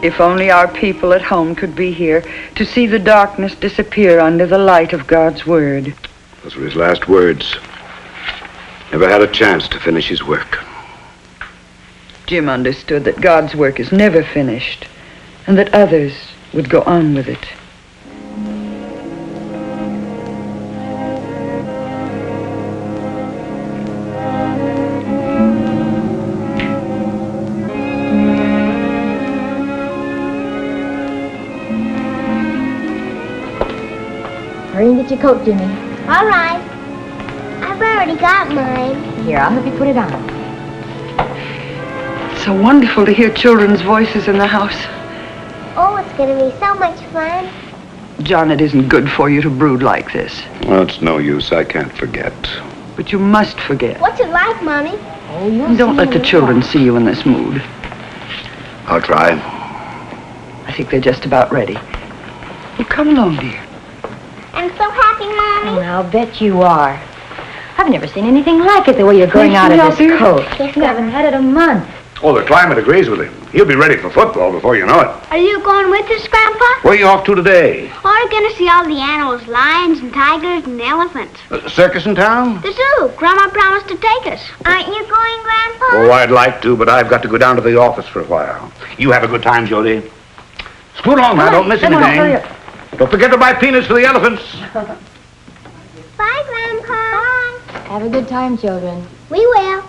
If only our people at home could be here to see the darkness disappear under the light of God's word. Those were his last words. Never had a chance to finish his work. Jim understood that God's work is never finished and that others would go on with it. Hurry and get your coat, Jimmy. All right. I've already got mine. Here, I'll help you put it on. It's so wonderful to hear children's voices in the house. Oh, it's going to be so much fun. John, it isn't good for you to brood like this. Well, it's no use. I can't forget. But you must forget. What's it like, Mommy? Oh, you'll Don't let the children see you in this mood. I'll try. I think they're just about ready. Well, come along, dear. I'm so happy, Mommy. Oh, I'll bet you are. I've never seen anything like it, the way you're growing out of this coat. Yes, You haven't had it a month. Oh, the climate agrees with him. He'll be ready for football before you know it. Are you going with us, Grandpa? Where are you off to today? We're going to see all the animals, lions and tigers and elephants. Circus in town? The zoo. Grandma promised to take us. Aren't you going, Grandpa? Oh, I'd like to, but I've got to go down to the office for a while. You have a good time, Jody. Scoot along now. Don't miss anything. Don't forget to buy peanuts for the elephants. Bye, Grandpa. Bye. Have a good time, children. We will.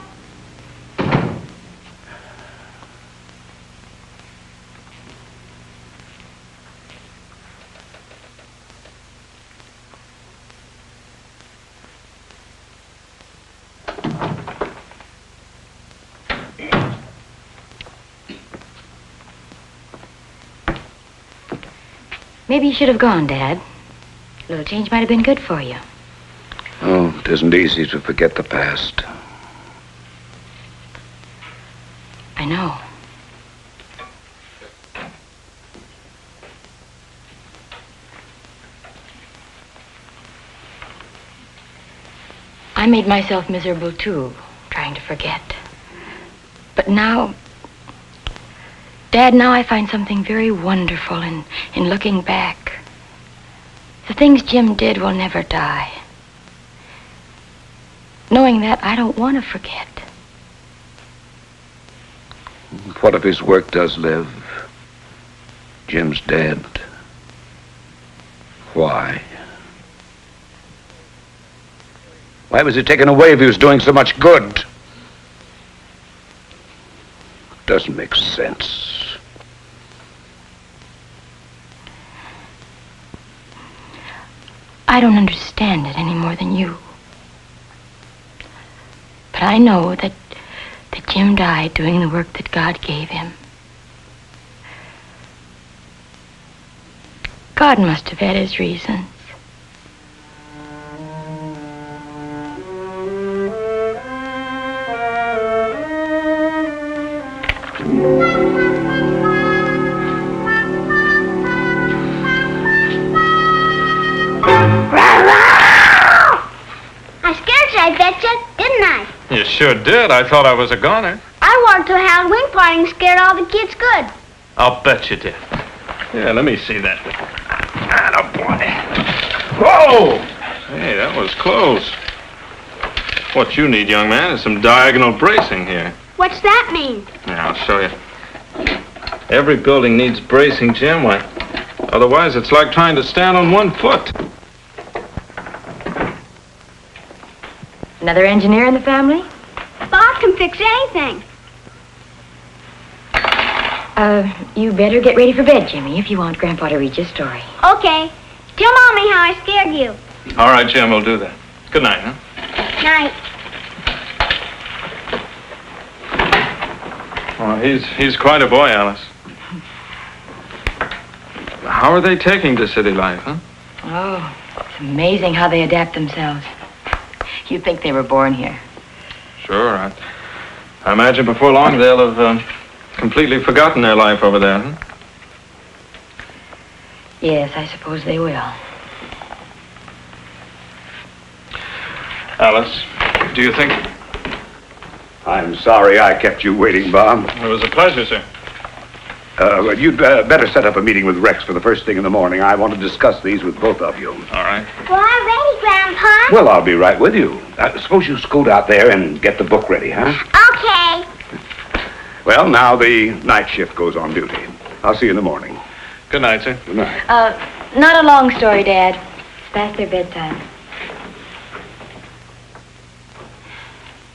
Maybe you should have gone, Dad. A little change might have been good for you. Oh, it isn't easy to forget the past. I know. I made myself miserable, too, trying to forget. But now, Dad, now I find something very wonderful in looking back. The things Jim did will never die. Knowing that, I don't want to forget. What if his work does live? Jim's dead. Why? Why was he taken away if he was doing so much good? Doesn't make sense. I don't understand it any more than you. But I know that Jim died doing the work that God gave him. God must have had his reasons. I betcha, didn't I? You sure did. I thought I was a goner. I went to a Halloween party and scared all the kids good. I'll bet you did. Yeah, let me see that. Attaboy. Whoa! Hey, that was close. What you need, young man, is some diagonal bracing here. What's that mean? Yeah, I'll show you. Every building needs bracing, Jim. Why? Otherwise, it's like trying to stand on one foot. Another engineer in the family? Bob can fix anything. You better get ready for bed, Jimmy, if you want Grandpa to read you a story. Okay. Tell Mommy how I scared you. All right, Jim, we'll do that. Good night, huh? Night. Well, he's quite a boy, Alice. How are they taking to city life, huh? Oh, it's amazing how they adapt themselves. You'd think they were born here. Sure. I imagine before long they'll have completely forgotten their life over there, huh? Yes, I suppose they will. Alice, do you think... I'm sorry I kept you waiting, Bob. It was a pleasure, sir. Well, you'd better set up a meeting with Rex for the first thing in the morning. I want to discuss these with both of you. All right. Well, I'm ready, Grandpa. Well, I'll be right with you. Suppose you scoot out there and get the book ready, huh? Okay. Well, now the night shift goes on duty. I'll see you in the morning. Good night, sir. Good night. Not a long story, Dad. It's past their bedtime.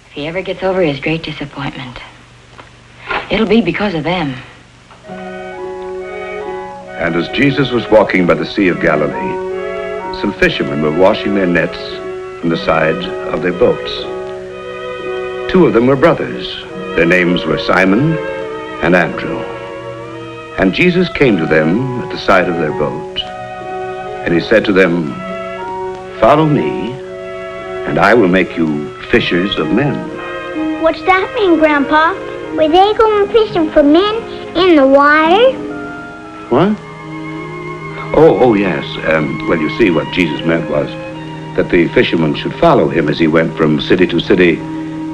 If he ever gets over his great disappointment, it'll be because of them. And as Jesus was walking by the Sea of Galilee, some fishermen were washing their nets from the sides of their boats. Two of them were brothers. Their names were Simon and Andrew. And Jesus came to them at the side of their boat, and he said to them, "Follow me, and I will make you fishers of men." What's that mean, Grandpa? Were they going fishing for men in the water? What? Oh, yes. Well, you see, what Jesus meant was that the fishermen should follow him as he went from city to city,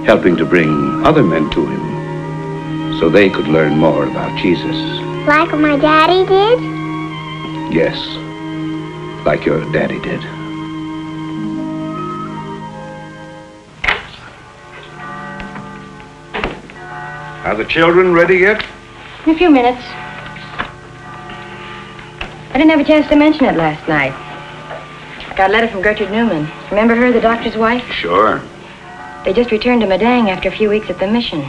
helping to bring other men to him, so they could learn more about Jesus. Like my daddy did? Yes, like your daddy did. Are the children ready yet? In a few minutes. I didn't have a chance to mention it last night. I got a letter from Gertrude Newman. Remember her, the doctor's wife? Sure. They just returned to Madang after a few weeks at the mission.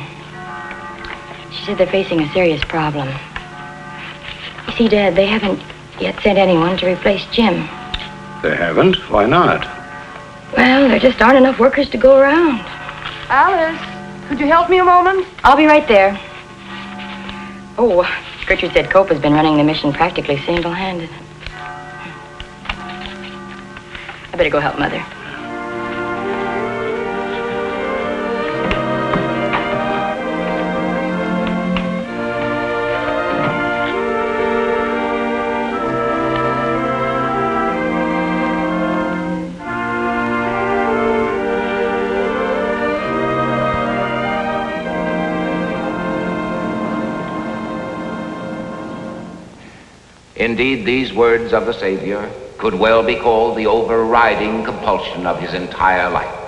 She said they're facing a serious problem. You see, Dad, they haven't yet sent anyone to replace Jim. They haven't? Why not? Well, there just aren't enough workers to go around. Alice, could you help me a moment? I'll be right there. Oh, Gertrude said Cope has been running the mission practically single-handed. I better go help Mother. Indeed, these words of the Savior could well be called the overriding compulsion of his entire life.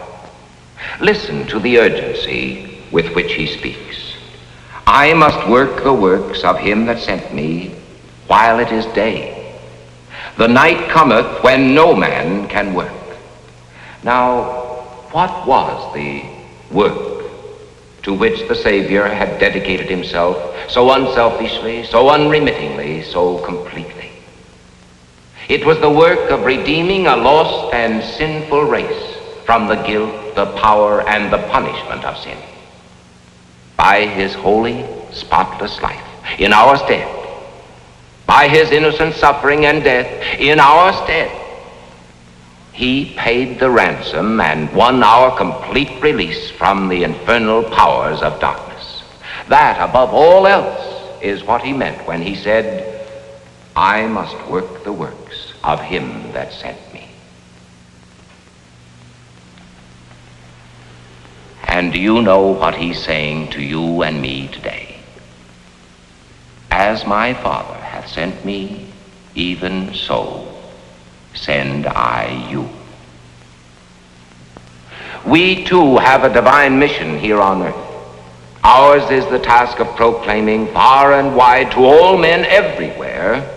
Listen to the urgency with which he speaks. I must work the works of him that sent me while it is day. The night cometh when no man can work. Now, what was the work to which the Savior had dedicated himself so unselfishly, so unremittingly, so completely? It was the work of redeeming a lost and sinful race from the guilt, the power, and the punishment of sin. By his holy, spotless life in our stead, by his innocent suffering and death in our stead, he paid the ransom and won our complete release from the infernal powers of darkness. That, above all else, is what he meant when he said, I must work the works of him that sent me. And do you know what he's saying to you and me today? As my Father hath sent me, even so send I you. We too have a divine mission here on earth. Ours is the task of proclaiming far and wide to all men everywhere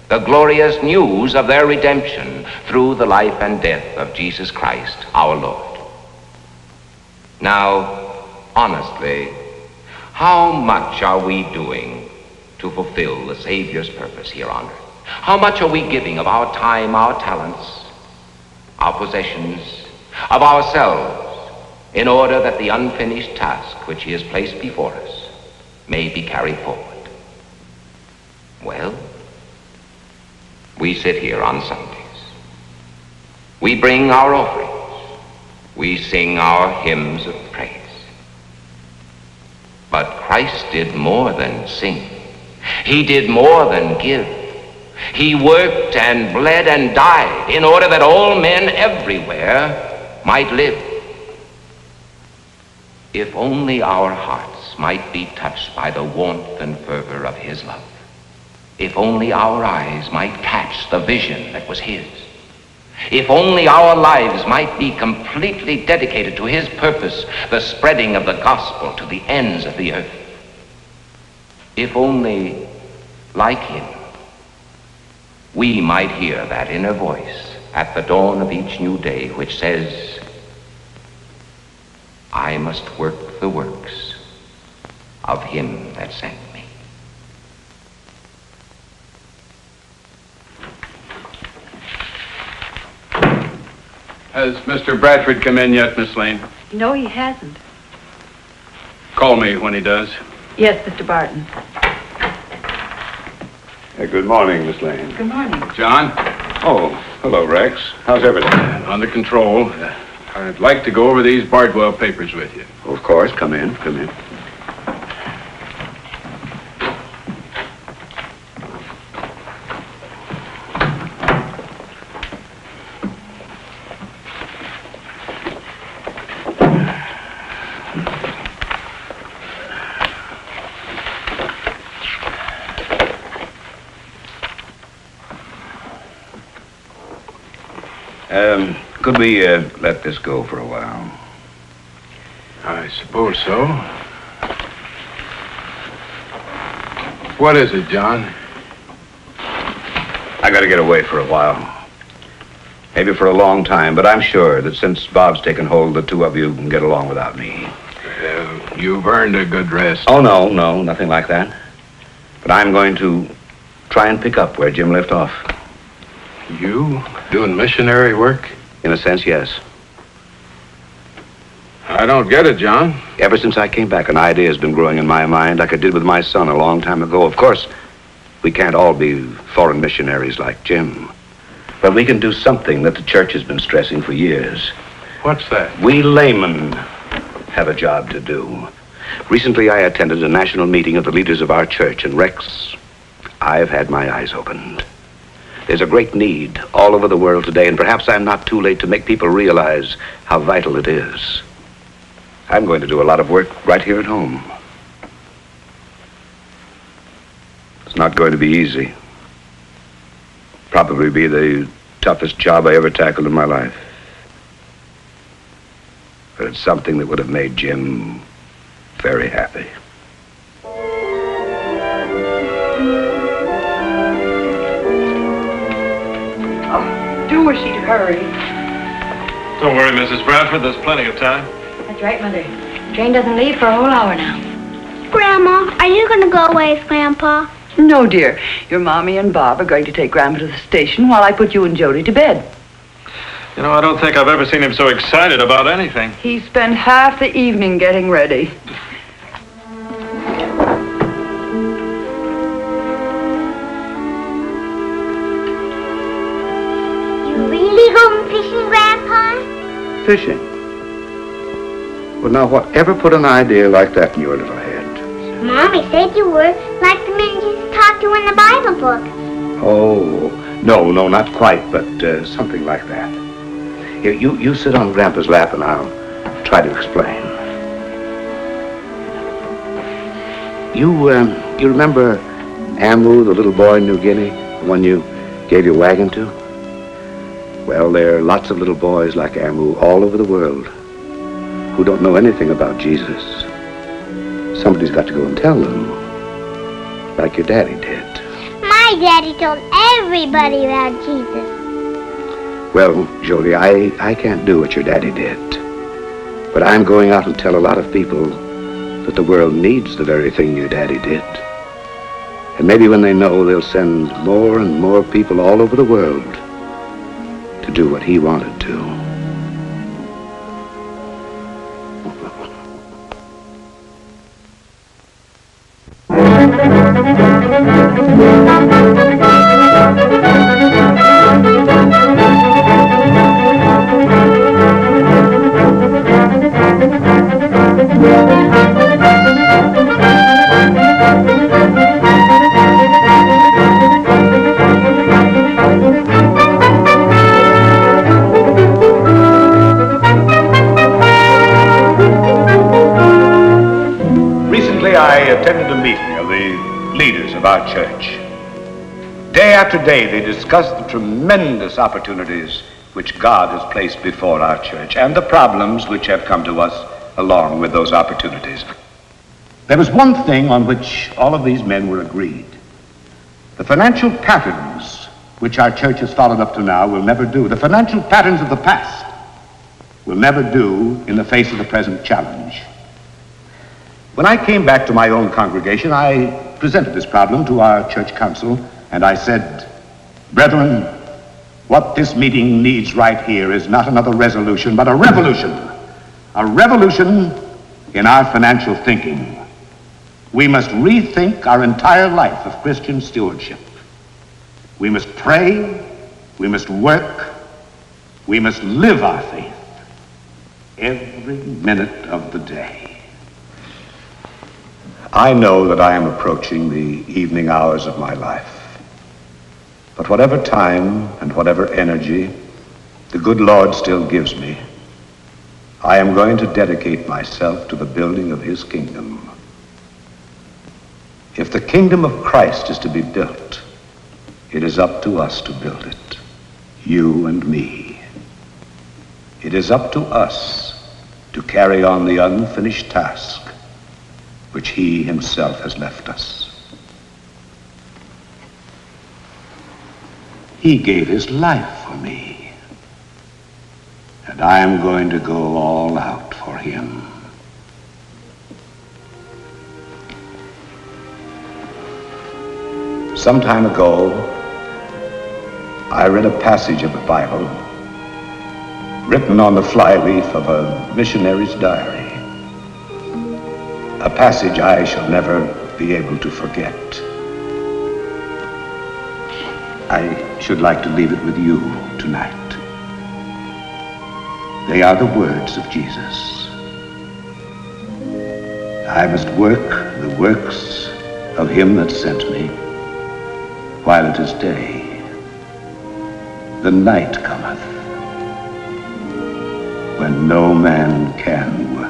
the glorious news of their redemption through the life and death of Jesus Christ, our Lord. Now, honestly, how much are we doing to fulfill the Savior's purpose here on earth? How much are we giving of our time, our talents, our possessions, of ourselves, in order that the unfinished task which he has placed before us may be carried forward? Well, we sit here on Sundays. We bring our offerings. We sing our hymns of praise. But Christ did more than sing. He did more than give. He worked and bled and died in order that all men everywhere might live. If only our hearts might be touched by the warmth and fervor of his love. If only our eyes might catch the vision that was his. If only our lives might be completely dedicated to his purpose, the spreading of the gospel to the ends of the earth. If only, like him, we might hear that inner voice at the dawn of each new day which says, I must work the works of him that sent me. Has Mr. Bradford come in yet, Miss Lane? No, he hasn't. Call me when he does. Yes, Mr. Barton. Good morning, Miss Lane. Good morning. John? Oh, hello, Rex. How's everything? Under control. I'd like to go over these Bardwell papers with you. Of course. Come in. Come in. Could we let this go for a while? I suppose so. What is it, John? I gotta get away for a while. Maybe for a long time, but I'm sure that since Bob's taken hold, the two of you can get along without me. You've earned a good rest. Oh, no, nothing like that. But I'm going to try and pick up where Jim left off. You doing missionary work? In a sense, yes. I don't get it, John. Ever since I came back, an idea has been growing in my mind like I did with my son a long time ago. Of course, we can't all be foreign missionaries like Jim. But we can do something that the church has been stressing for years. What's that? We laymen have a job to do. Recently, I attended a national meeting of the leaders of our church, and Rex, I've had my eyes opened. There's a great need all over the world today, and perhaps I'm not too late to make people realize how vital it is. I'm going to do a lot of work right here at home. It's not going to be easy. Probably be the toughest job I ever tackled in my life. But it's something that would have made Jim very happy. Do wish he'd hurry. Don't worry, Mrs. Bradford. There's plenty of time. That's right, Mother. The train doesn't leave for a whole hour now. Grandma, are you going to go away with Grandpa? No, dear. Your Mommy and Bob are going to take Grandpa to the station while I put you and Jody to bed. You know, I don't think I've ever seen him so excited about anything. He spent half the evening getting ready. You really going fishing, Grandpa? Fishing? Well, now, whatever put an idea like that in your little head? Mommy said you were like the men Jesus talked to in the Bible book. Oh, no, not quite, but something like that. Here, you sit on Grandpa's lap and I'll try to explain. You remember Amu, the little boy in New Guinea, the one you gave your wagon to? Well, there are lots of little boys like Amu all over the world. who don't know anything about Jesus. Somebody's got to go and tell them, like your daddy did. My daddy told everybody about Jesus. Well, Jolie, I can't do what your daddy did. But I'm going out and tell a lot of people that the world needs the very thing your daddy did. And maybe when they know, they'll send more and more people all over the world to do what he wanted to. Of our church. Day after day, they discuss the tremendous opportunities which God has placed before our church and the problems which have come to us along with those opportunities. There was one thing on which all of these men were agreed. The financial patterns which our church has followed up to now will never do. The financial patterns of the past will never do in the face of the present challenge. When I came back to my own congregation, I presented this problem to our church council, and I said, brethren, what this meeting needs right here is not another resolution, but a revolution. A revolution in our financial thinking. We must rethink our entire life of Christian stewardship. We must pray, we must work, we must live our faith every minute of the day. I know that I am approaching the evening hours of my life. But whatever time and whatever energy the good Lord still gives me, I am going to dedicate myself to the building of his kingdom. If the kingdom of Christ is to be built, it is up to us to build it, you and me. It is up to us to carry on the unfinished task which he himself has left us. He gave his life for me, and I am going to go all out for him. Some time ago, I read a passage of the Bible written on the flyleaf of a missionary's diary. A passage I shall never be able to forget. I should like to leave it with you tonight. They are the words of Jesus. I must work the works of him that sent me while it is day. The night cometh when no man can work.